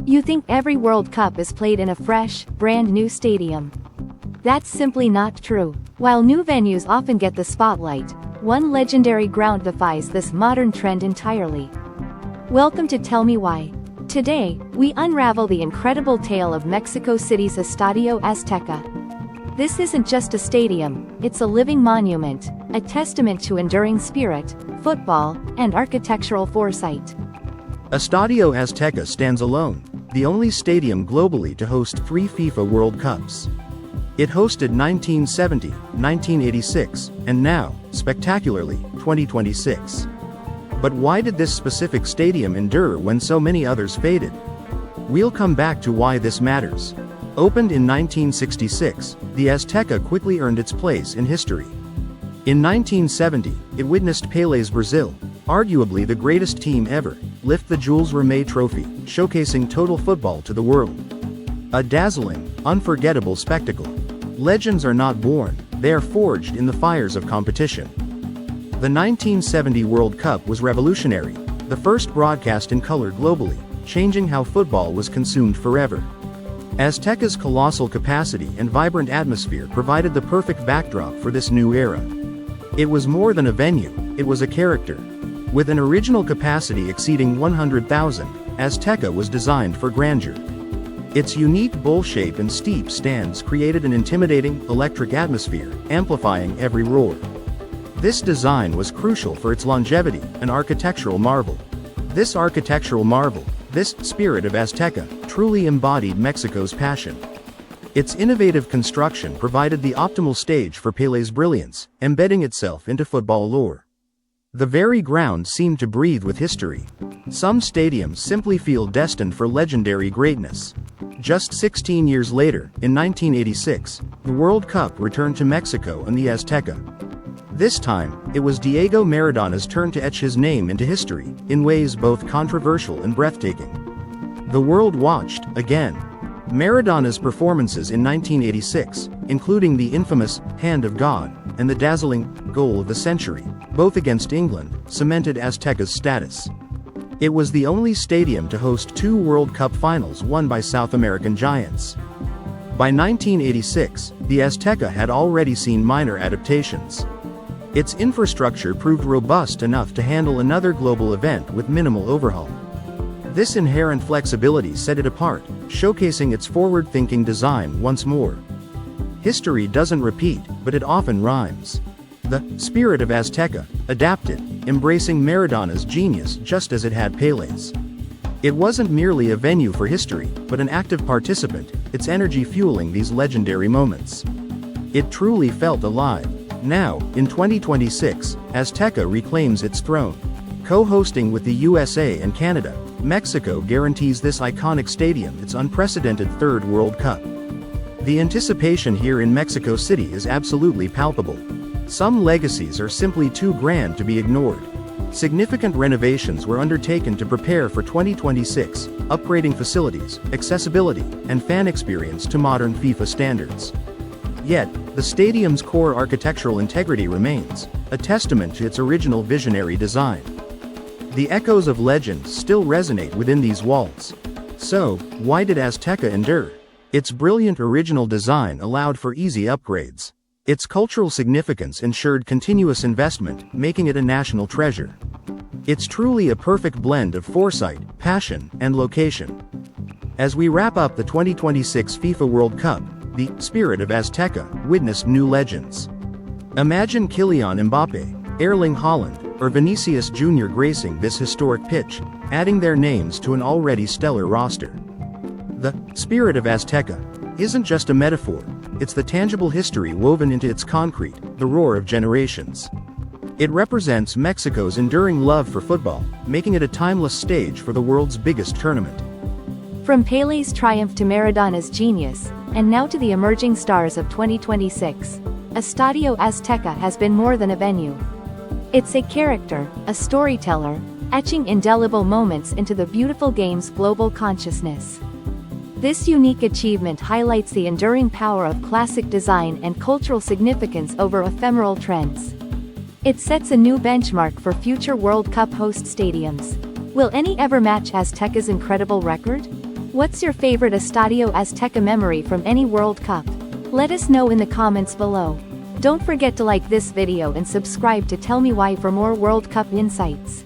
You think every World Cup is played in a fresh, brand new stadium. That's simply not true. While new venues often get the spotlight, one legendary ground defies this modern trend entirely. Welcome to Tell Me Why. Today, we unravel the incredible tale of Mexico City's Estadio Azteca. This isn't just a stadium, it's a living monument, a testament to enduring spirit, football, and architectural foresight. Estadio Azteca stands alone, the only stadium globally to host 3 FIFA World Cups. It hosted 1970, 1986, and now, spectacularly, 2026. But why did this specific stadium endure when so many others faded? We'll come back to why this matters. Opened in 1966, the Azteca quickly earned its place in history. In 1970, it witnessed Pelé's Brazil, arguably the greatest team ever, lift the Jules Rimet Trophy, showcasing total football to the world. A dazzling, unforgettable spectacle. Legends are not born, they are forged in the fires of competition. The 1970 World Cup was revolutionary, the first broadcast in color globally, changing how football was consumed forever. Azteca's colossal capacity and vibrant atmosphere provided the perfect backdrop for this new era. It was more than a venue, it was a character. With an original capacity exceeding 100,000, Azteca was designed for grandeur. Its unique bowl shape and steep stands created an intimidating, electric atmosphere, amplifying every roar. This design was crucial for its longevity, an architectural marvel. This architectural marvel, this Spirit of Azteca, truly embodied Mexico's passion. Its innovative construction provided the optimal stage for Pelé's brilliance, embedding itself into football lore. The very ground seemed to breathe with history. Some stadiums simply feel destined for legendary greatness. Just 16 years later, in 1986, the World Cup returned to Mexico and the Azteca. This time, it was Diego Maradona's turn to etch his name into history, in ways both controversial and breathtaking. The world watched, again. Maradona's performances in 1986, including the infamous Hand of God and the dazzling goal of the century, both against England, cemented Azteca's status. It was the only stadium to host 2 World Cup finals won by South American giants. By 1986, the Azteca had already seen minor adaptations. Its infrastructure proved robust enough to handle another global event with minimal overhaul. This inherent flexibility set it apart, showcasing its forward-thinking design once more. History doesn't repeat, but it often rhymes. The Spirit of Azteca adapted, embracing Maradona's genius just as it had Pelé's. It wasn't merely a venue for history, but an active participant, its energy fueling these legendary moments. It truly felt alive. Now, in 2026, Azteca reclaims its throne. Co-hosting with the USA and Canada, Mexico guarantees this iconic stadium its unprecedented 3rd World Cup. The anticipation here in Mexico City is absolutely palpable. Some legacies are simply too grand to be ignored. Significant renovations were undertaken to prepare for 2026, upgrading facilities, accessibility, and fan experience to modern FIFA standards. Yet, the stadium's core architectural integrity remains, a testament to its original visionary design. The echoes of legend still resonate within these walls. So, why did Azteca endure? Its brilliant original design allowed for easy upgrades. Its cultural significance ensured continuous investment, making it a national treasure. It's truly a perfect blend of foresight, passion, and location. As we wrap up the 2026 FIFA World Cup, the Spirit of Azteca witnessed new legends. Imagine Kylian Mbappé, Erling Haaland, or Vinicius Jr. gracing this historic pitch, adding their names to an already stellar roster. The Spirit of Azteca isn't just a metaphor, it's the tangible history woven into its concrete, the roar of generations. It represents Mexico's enduring love for football, making it a timeless stage for the world's biggest tournament. From Pelé's triumph to Maradona's genius, and now to the emerging stars of 2026, Estadio Azteca has been more than a venue. It's a character, a storyteller, etching indelible moments into the beautiful game's global consciousness. This unique achievement highlights the enduring power of classic design and cultural significance over ephemeral trends. It sets a new benchmark for future World Cup host stadiums. Will any ever match Azteca's incredible record? What's your favorite Estadio Azteca memory from any World Cup? Let us know in the comments below. Don't forget to like this video and subscribe to tell me why for more World Cup insights.